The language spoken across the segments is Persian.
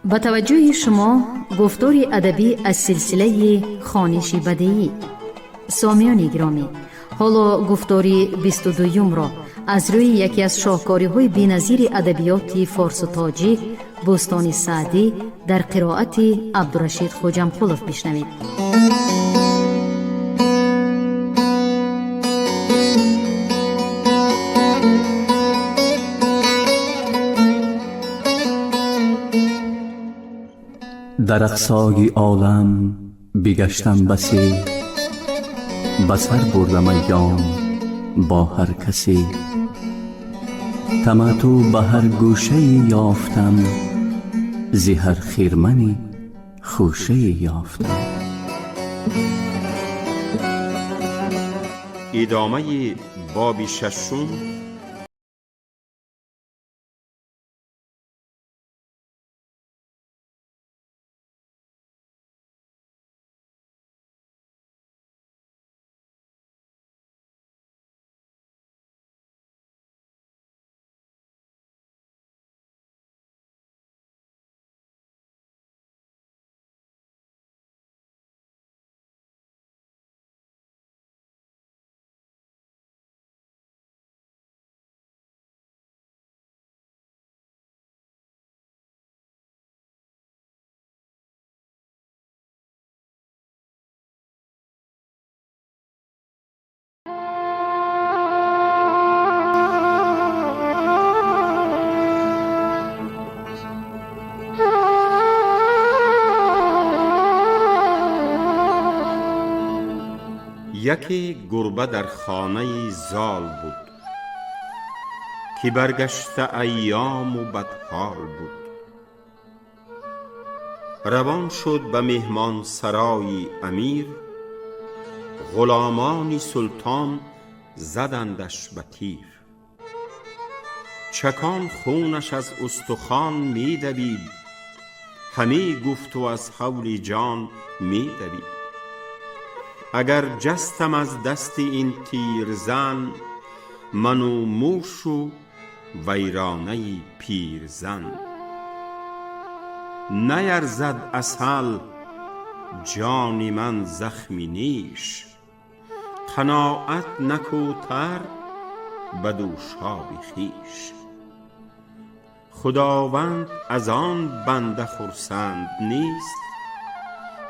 با توجه شما گفتار ادبی از سلسله خوانش بدیعی. سامیان گرامی، حالا گفتاری 22 را از روی یکی از شاهکاری‌های بی‌نظیر ادبیات فارس و تاجیک، بستان سعدی، در قرائت عبدالرشید خوجمخلوف بشنوید. در اقصای عالم بگشتم بسی، بسر بردم ایام با هر کسی. تمتع به هر گوشه یافتم، ز هر خرمنی خوشه یافتم. ادامه باب ششم. یکی گربه در خانه زال بود، که برگشته ایام و بدحال بود. روان شد به مهمان سرای امیر، غلامان سلطان زدندش به تیر. چکان خونش از استخوان می دوید، همی گفت و از هول جان می دوید. اگر جستم از دست این تیرزن، من و موش و ویرانه پیرزن. نیرزد عسل جان من زخمی نیش، قناعت نکوتر به دوشاب خویش. خداوند از آن بنده خرسند نیست،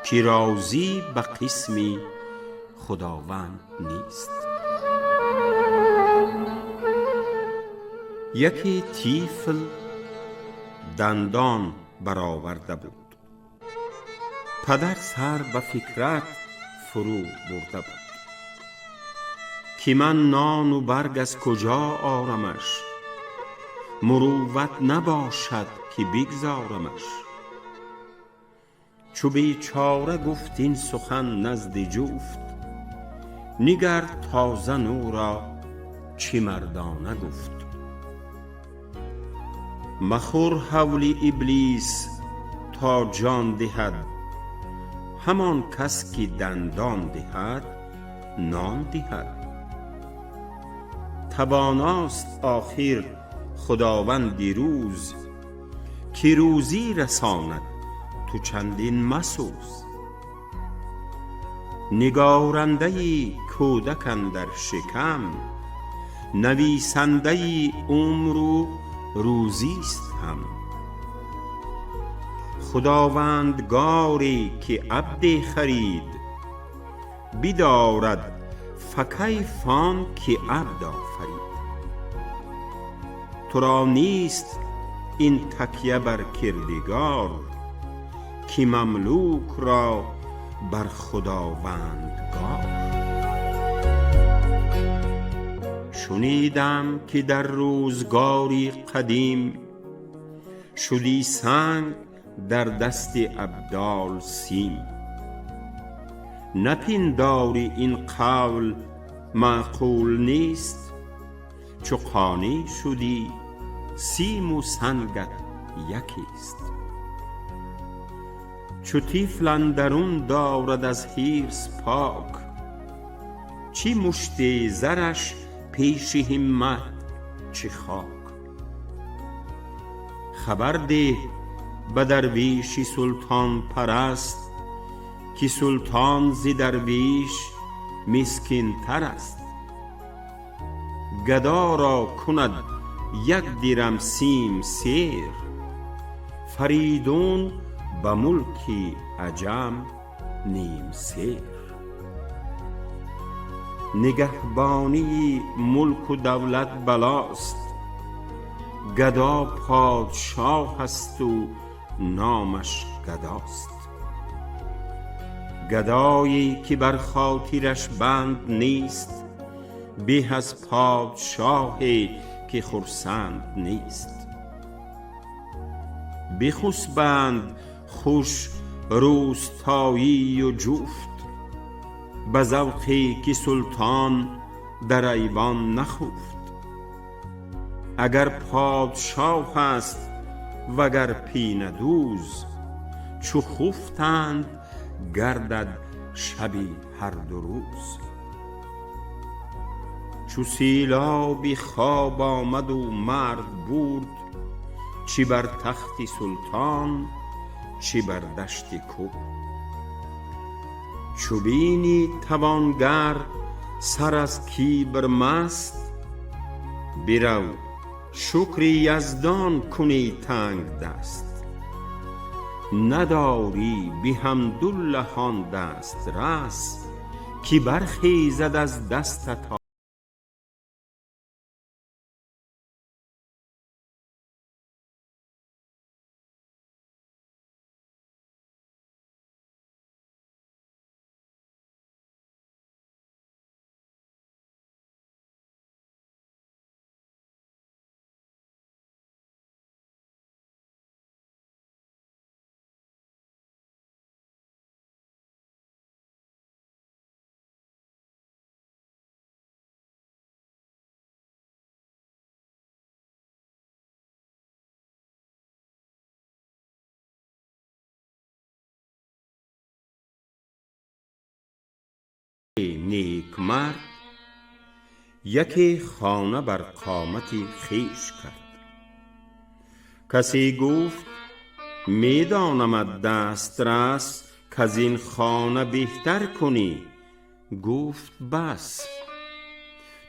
که راضی به قسمی خداوند نیست. یکی طفل دندان برآورده بود. پدر سر به فکرت فرو برده بود، که من نان و برگ از کجا آرمش، مروت نباشد که بگذارمش. چو بیچاره گفت این سخن نزد جفت، نگر تازه او را چه مردانه گفت. مخور هول ابلیس تا جان دهد، همان کس که دندان دهد نان دهد. تواناست آخر خداوند روز، که روزی رساند تو چندین مسوز. نگارنده کودک اندر شکم، نویسنده عمر و روزیست هم. خداوندگاری که عبد خرید، بدارد فکیف آن که عبد آفرید. تو را نیست این تکیه بر کردگار، که مملوک را بر خداوندگار. شنیدم که در روزگاری قدیم، شدی سنگ در دست ابدال سیم. نپنداری این قول معقول نیست، چو قانع شدی سیم و سنگت یکیست. چو طفل اندرون دارد از حرص پاک، چی مشت زرش پیش همت چه خاک. خبر ده به درویشی سلطان پرست، که سلطان ز درویش مسکین تر است. گدا را کند یک درم سیم سیر، فریدون به ملک عجم نیم سیر. نگهبانی ملک و دولت بلاست، گدا پادشاه است و نامش گداست. گدایی که بر خاطرش بند نیست، به از پادشاهی که خرسند نیست. بخسبند خوش روستایی و جفت، به ذوقی که سلطان در ایوان نخفت. اگر پادشاه است وگر پینه دوز، چو خفتند گردد شبی هر دو روز. چو سیلابی خواب آمد و مرد بود، چی بر تخت سلطان چی بر دشت کوه. چو بینی توانگر سر از کبر مست، برو شکر یزدان کنی تنگ دست. نداری به حمدالله آن دست رس، که برخیزد از دستت نیک مرد یکی خانه بر قامت خویش کرد. کسی گفت می دانمت دسترس، کز این خانه بهتر کنی. گفت بس،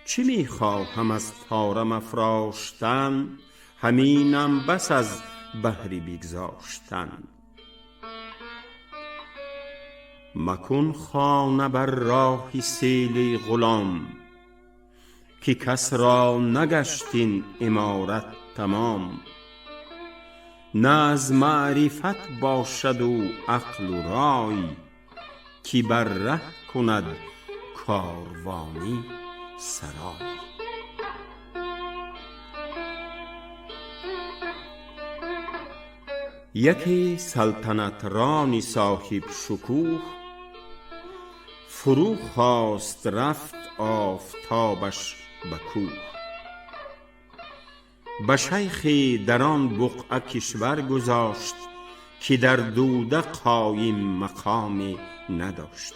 چه می خواهم از طارم افراشتن، همینم بس از بهر بگذاشتن. مکن خانه بر راه سیل غلام، که کس را نگشت این عمارت تمام. نه از معرفت باشد و عقل و رای، که بر ره کند کاروانی سرای. یکی سلطنت رانی صاحب شکوه، فرو خواست رفت آفتابش به کوه. به شیخی در آن بقعه کشور گذاشت، که در دوده قایم مقامی نداشت.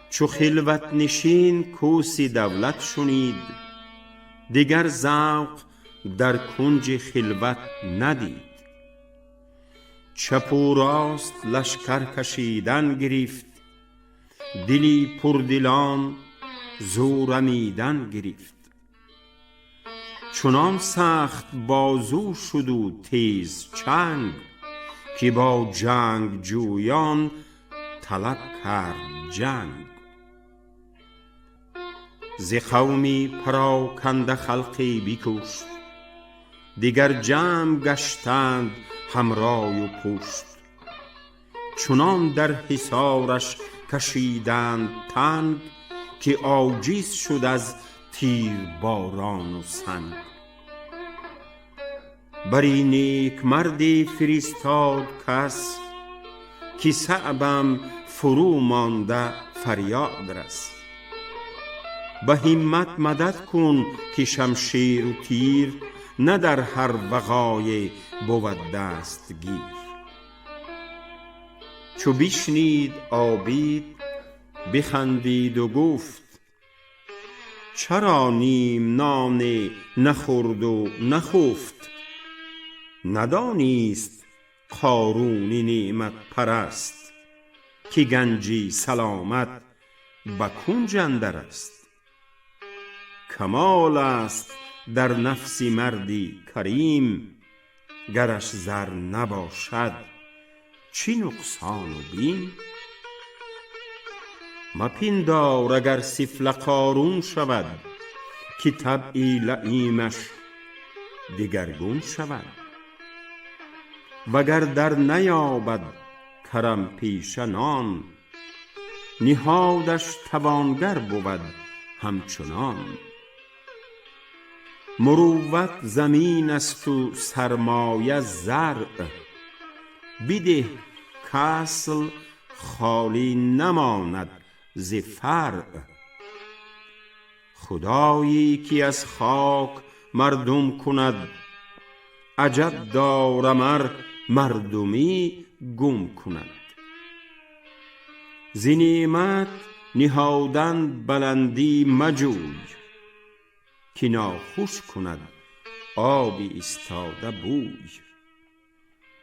چو خلوت نشین کوس دولت شنید، دیگر ذوق در کنج خلوت ندید. چپ و راست لشکر کشیدن گرفت، دلی پردلان زورمیدن گرفت. چنان سخت بازو شد و تیز چنگ، که با جنگ جویان طلب کرد جنگ. ز قومی پراکنده خلقی بکشت، دیگر جمع گشتند همرای و پشت. چنان در حصارش کشیدند تنگ، که عاجز شد از تیر باران و سنگ. بری نیک مردی فرستاد کس، که صعبم فرو مانده فریاد رس. به همت مدد کن که شمشیر و تیر، نه در هر وغای بود دستگیر. چو بشنید عابد بخندید و گفت، چرا نیم نان نخورد و نخفت؟ ندانیست قارونی نعمت پرست، که گنجی سلامت به کنج اندر است. کمال است در نفس مردی کریم، گرش زر نباشد چی نقصان و بیم. مپندار اگر سفله قارون شود، که طبعی لییمش دگرگون شود. وگر در نیابد کرم پیشه نان، نهادش توانگر بود همچنان. مروت زمین است و سرمایه زرع، بده کاصل خالی نماند ز فرع. خدایی که از خاک مردم کند، عجب دارم ار مردمی گم کند. ز نعمت نهادن بلندی مجوی، که ناخوش کند آب ایستاده بوی.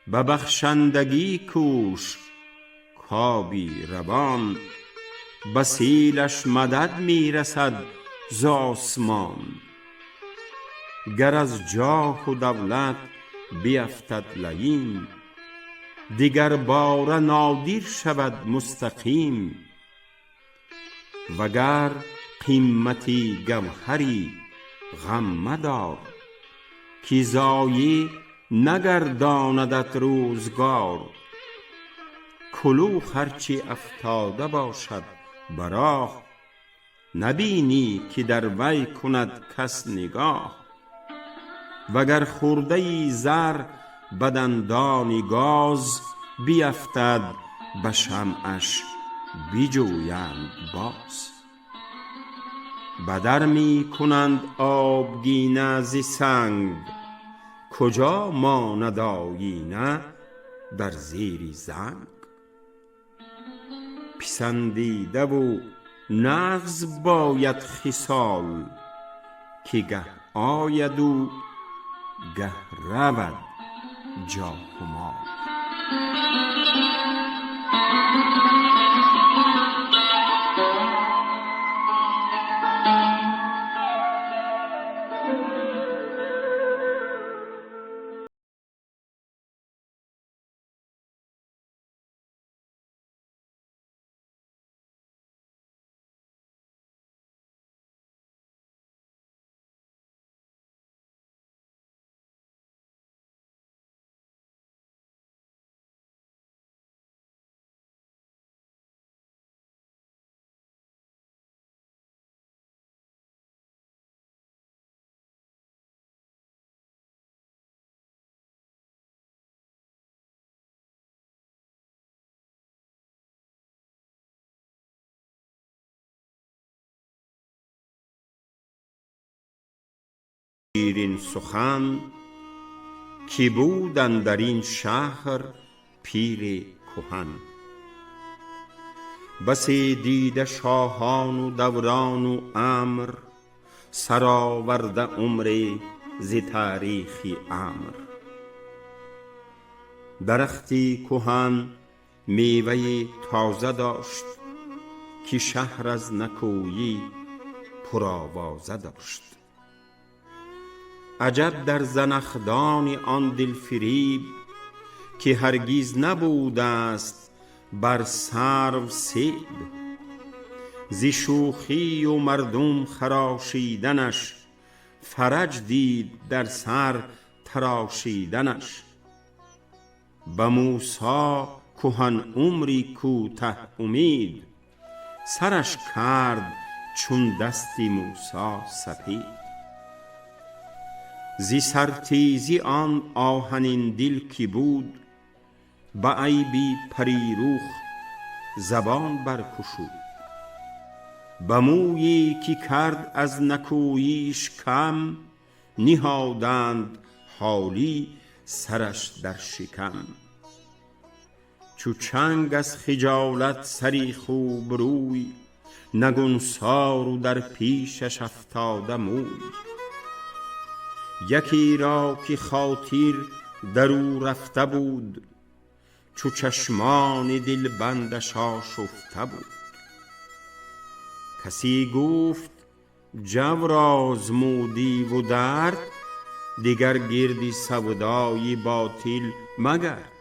به بخشندگی کوش کآبی روان، به سیلش مدد می رسد ز آسمان. گر از جاه و دولت بیفتد لییم، دگر باره نادر شود مستقیم. وگر قیمتی گوهری غم مدار، که ضایع نگرداندت روزگار. کلوخ هرچی افتاده باشد به راه، نبینی که در وی کند کس نگاه. وگر خرده زر به دندان گاز، بیفتد به شمعش بجویند باز. بدر می کنند آبگینه ز سنگ، کجا ماند آیینه در زیر زنگ. پسندیده و نغز باید خصال، که گه آید و گه رود جاه و مال. شیرین سخن که بود اندر این شهر پیر کهن. بسی دیده شاهان و دوران و امر، سرآورده عمر ز تاریخی امر. درختی کهن میوه تازه داشت، که شهر از نکویی پرآوازه داشت. عجب در زنخدان آن دلفریب، که هرگز نبوده است بر سرو سیب. ز شوخی و مردم خراشیدنش، فرج دید در سر تراشیدنش. به موسی کهن عمری کوته امید، سرش کرد چون دست موسی سپید. ز سرتیزی آن آهنین دل که بود، به عیبی پریروخ زبان برگشود. به مویی که کرد از نکوییش کم، نهادند حالی سرش در شکم. چو چنگ از خجالت سری خوب روی، نگونسار و در پیشش افتاده موی. یکی را که خاطر در او رفته بود، چو چشمان دلبندش آشفته بود. کسی گفت جو را آزمودی و درد، دیگر گردی سودای باطل مگرد.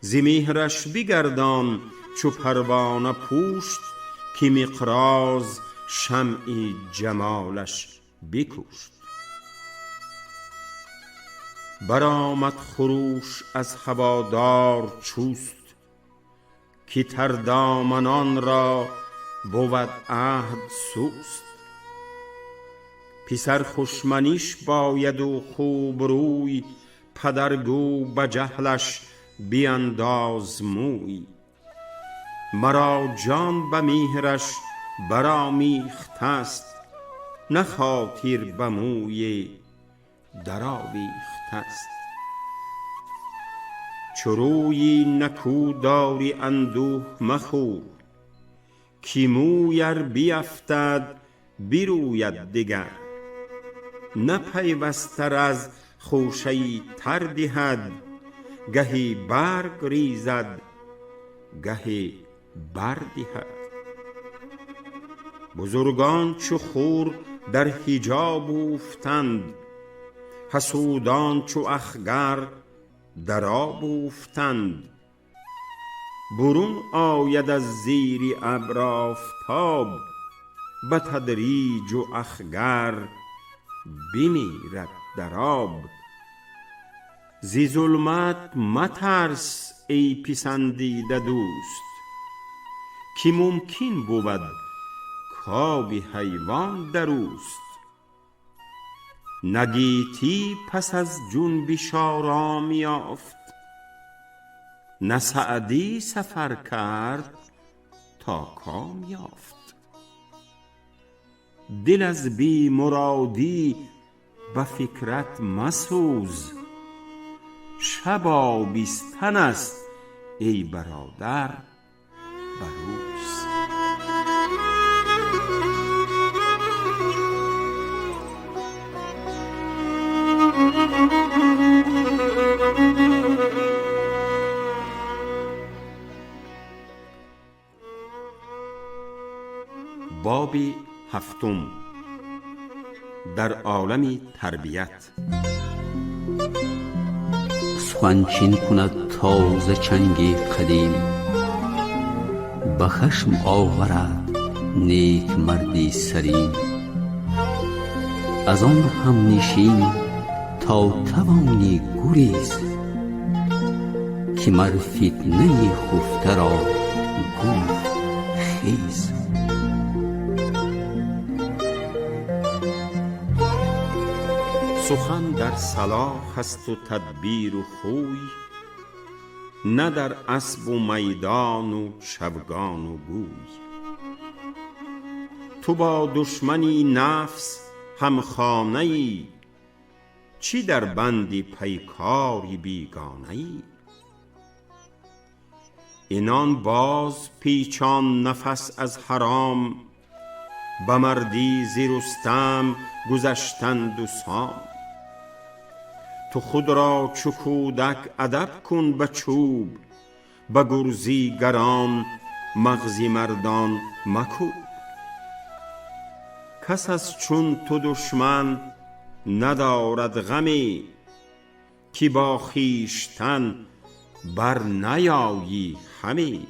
ز مهرش بگردان چو پروانه پوشت، که مقراض شمع جمالش بکشت. برآمد خروش از هوادار چوست، که تردامنان را بود عهد سوست. پسر خوشمنیش باید و خوب روی، پدرگو به جهلش بینداز موی. مرا جان به مهرش برآمیخته است، نه خاطر به موی درآویخته است. چو روی نکو داری اندوه مخور، که موی ار بیفتد بروید دگر. نه پیوستر از خوشه تر دهد، گهی برگ ریزد گهی بر دهد. بزرگان چو خور در حجاب اوفتند، حسودان چو اخگر در آب اوفتند. برون آید از زیر ابر آفتاب، به تدریج و اخگر بمیرد در آب. ز ظلمت مترس ای پسندیده دوست، که ممکن بود کآب حیوان در اوست. نه گیتی پس از جنبش آرام یافت، نه سعدی سفر کرد تا کام یافت. دل از بی مرادی به فکرت مسوز، شب آبستن است ای برادر به روز. باب هفتم، در عالم تربیت. سخنچین کند تازه چنگ قدیم، به خشم آورد نیک مردی سلیم. از آن هم نشین تا توانی گریز، که مر فتنه خفته را گفت خیز. سخن در صلاح است و تدبیر و خوی، نه در اسب و میدان و چوگان و گوی. تو با دشمنی نفس همخانه ای، چی در بند پیکاری بیگانه ای. اینان باز پیچان نفس از حرام، به مردی ز رستم گذشتند و سام. تو خود را چو کودک ادب کن به چوب، به گرزی گران مغزی مردان مکوب. کس از چون تو دشمن ندارد غمی، که با خویشتن بر نیایی همی.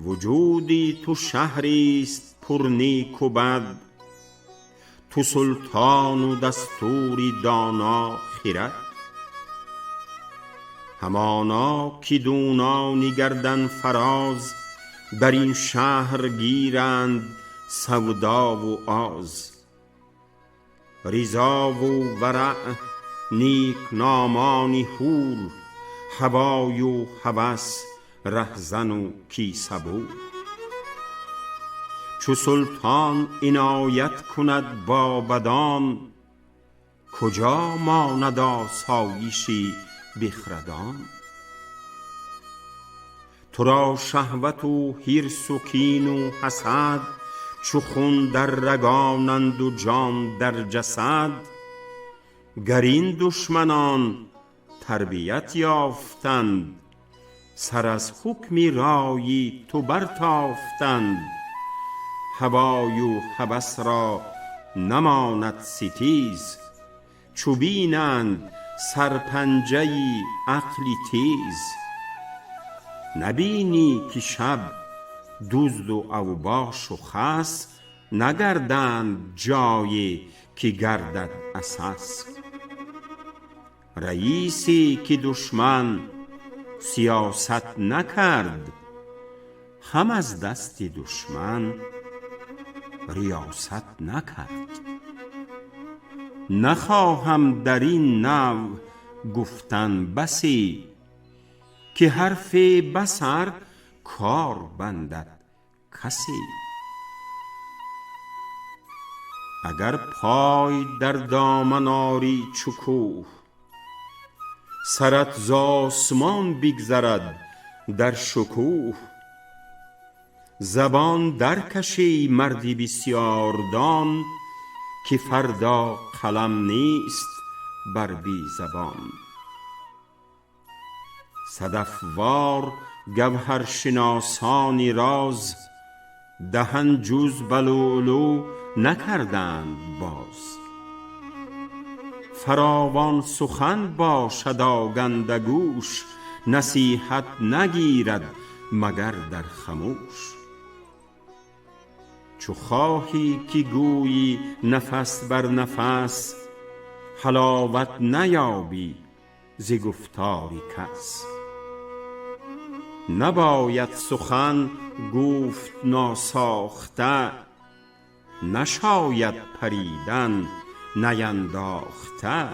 وجودی تو شهریست پر نیک و بد، تو سلطان و دستوری دانا خرد. همانا که دونانی گردن فراز، در این شهر گیرند سودا و آز. رضا و ورع نیک نامانی حور، هوای و هوس رهزن و کیسبور. چو سلطان عنایت کند با بدان، کجا ماند آسایشی بخردان. تو را شهوت و حرص و کین و حسد، چو خون در رگانند و جان در جسد. گر این دشمنان تربیت یافتند، سر از حکمی رایی تو برتافتند. هوای و هوس را نماند ستیز، چو بینند سرپنجه عقلی تیز. نبینی که شب دزد و اوباش و خس، نگردند جایی که گردد عسس. رئیسی که دشمن سیاست نکرد، هم از دست دشمن ریاست نکرد. نخواهم در این نوع گفتن بسی، که حرف بصر کار بندد کسی. اگر پای در دامن آری چو کوه، سرت ز آسمان بگذرد در شکوه. زبان درکشی مردی بسیار دان، که فردا قلم نیست بر بی زبان. صدف وار گوهر شناسانی راز، دهن جز به لؤلؤ نکردند باز. فراوان سخن باشد آگنده گوش، نصیحت نگیرد مگر در خموش. چو خواهی که گویی نفس بر نفس، حلاوت نیابی ز گفتار کس. نباید سخن گفت ناساخته، نشاید پریدن نینداخته.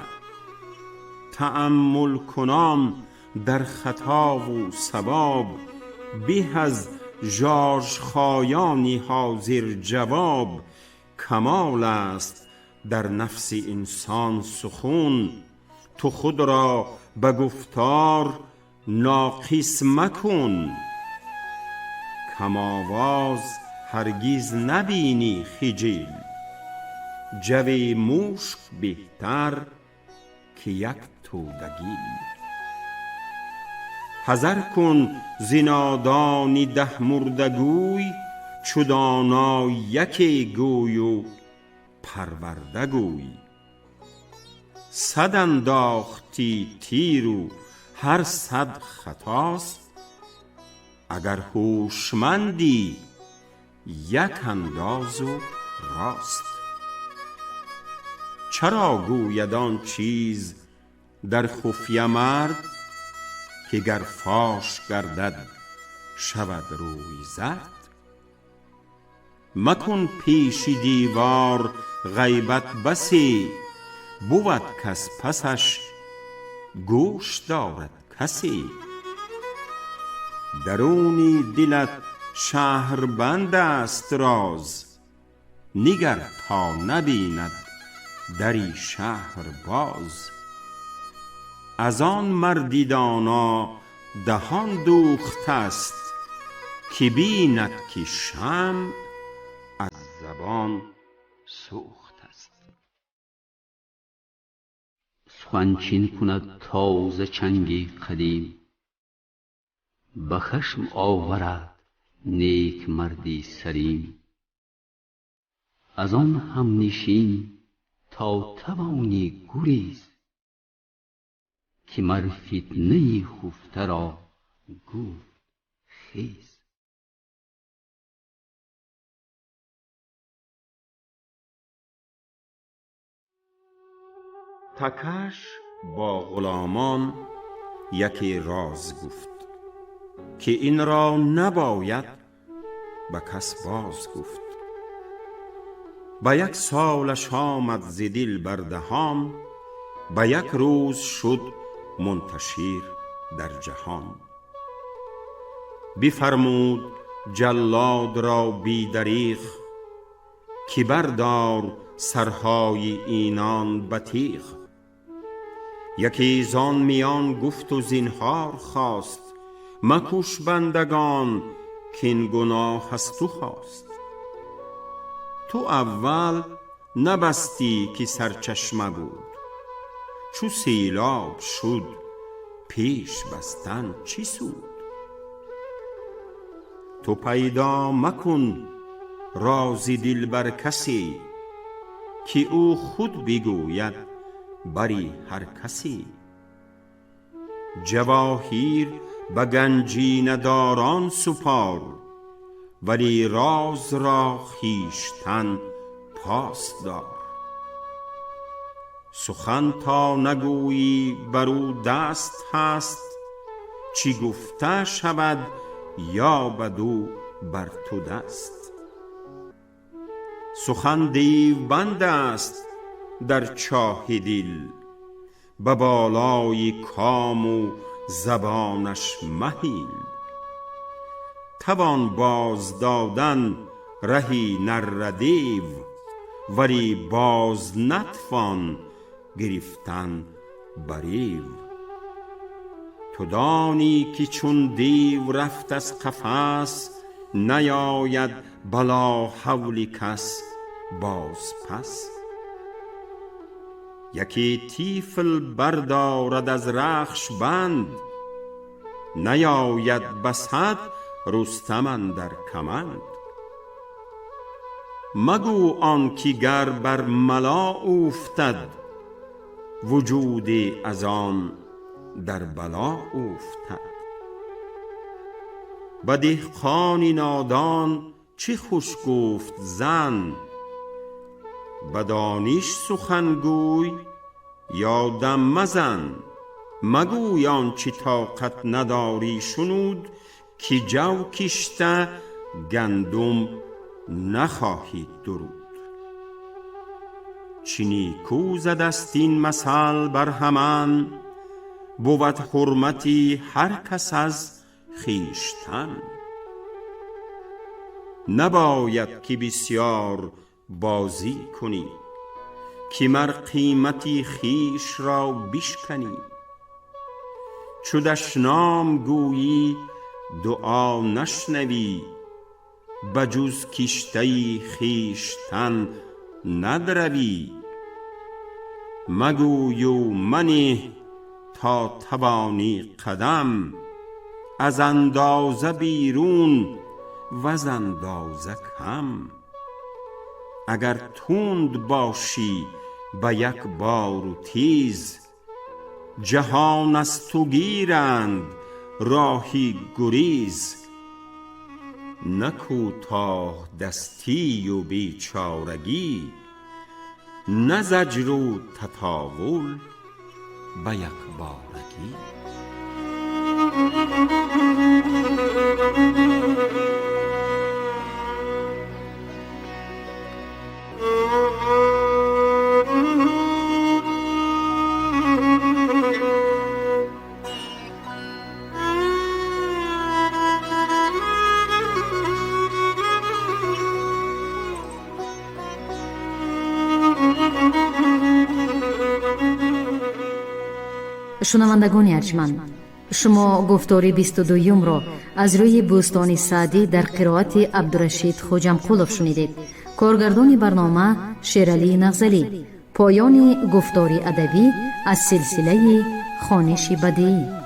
تأمل کنان در خطا و صواب، به از ژاژخایانی حاضر جواب. کمال است در نفس انسان سخن، تو خود را به گفتار ناقص مکن. کم آواز هرگز نبینی خجل، جو مشک بهتر که یک تودگی. حذر کن ز نادانی ده مرده گوی، چو دانا یکی گوی و پرورده گوی. صد انداختی تیر و هر صد خطاست، اگر هوشمندی یک انداز و راست. چرا گوید آن چیز در خفیه مرد، که گر فاش گردد شود روی زرد. مکن پیش دیوار غیبت بسی، بود کس پسش گوش دارد کسی. درونی دلت شهربند است راز، نگر تا نبیند دری شهر باز. از آن مردی دانا دهان دوخته است، که بیند که شمع از زبان سوخته است. سخن چین کند تازه چنگی قدیم، به خشم آورد نیک مردی سلیم. از آن هم نشین تا توانی گریز، که مر فتنه خفته را گفت خیز. تکش با غلامان یکی راز گفت، که این را نباید به کس باز گفت. به یک سالش آمد ز دل بر دهان، به یک روز شد منتشر در جهان. بفرمود جلاد را بی دریغ، که بردار سرهای اینان به تیغ. یکی زان میان گفت و زنهار خواست، مکش بندگان کین گناه از تو خواست. تو اول نبستی که سرچشمه بود، چو سیلاب شد پیش بستن چه سود؟ تو پیدا مکن راز دل بر کسی، که او خود بگوید بری هر کسی. جواهیر به گنجینه داران سپار، ولی راز را خویشتن پاس دار. سخن تا نگویی بر او دست هست، چی گفته شود یا بدو بر تو دست. سخن دیو بند است در چاه دل، به بالای کام و زبانش مهیل. توان باز دادن رهی نره دیو، ولی باز نتوان گرفتن بریو. تو دانی که چون دیو رفت از قفس، نیاید بلا حول کس باز پس. یکی طفل بردارد از رخش بند، نیاید بسد رستم اندر کمند. مگو آن که گر بر ملا اوفتد، وجود از آن در بلا اوفتد. به دهقان نادان چه خوش گفت زن، به دانش سخن گوی یا دم مزن. مگوی آنچه طاقت نداری شنود، که جو کشته گندم نخواهید درود. چه نیکو زده است این مثل بر همان، بود حرمتی هر کس از خویشتن. نباید که بسیار بازی کنی، که مر قیمتی خویش را بشکنی. چو دشنام گویی دعا نشنوی، بجز کشته خویشتن ندروی. مگوی و منه تا توانی قدم، از اندازه بیرون وز اندازه کم. اگر تند باشی به یک بار و تیز، جهان از تو گیرند راهی گریز. نه کوتاه دستی و بیچارگی، نه زجر و تطاول به یک بارگی. شنوندگان ارجمند، شما گفتار 22 را از روی بوستان سعدی در قرائت عبدالرشید خوجمقولov شنیدید. کارگردان برنامه شیرعلی نغزلی. پایان گفتار ادبی از سلسله خوانش بدیعی.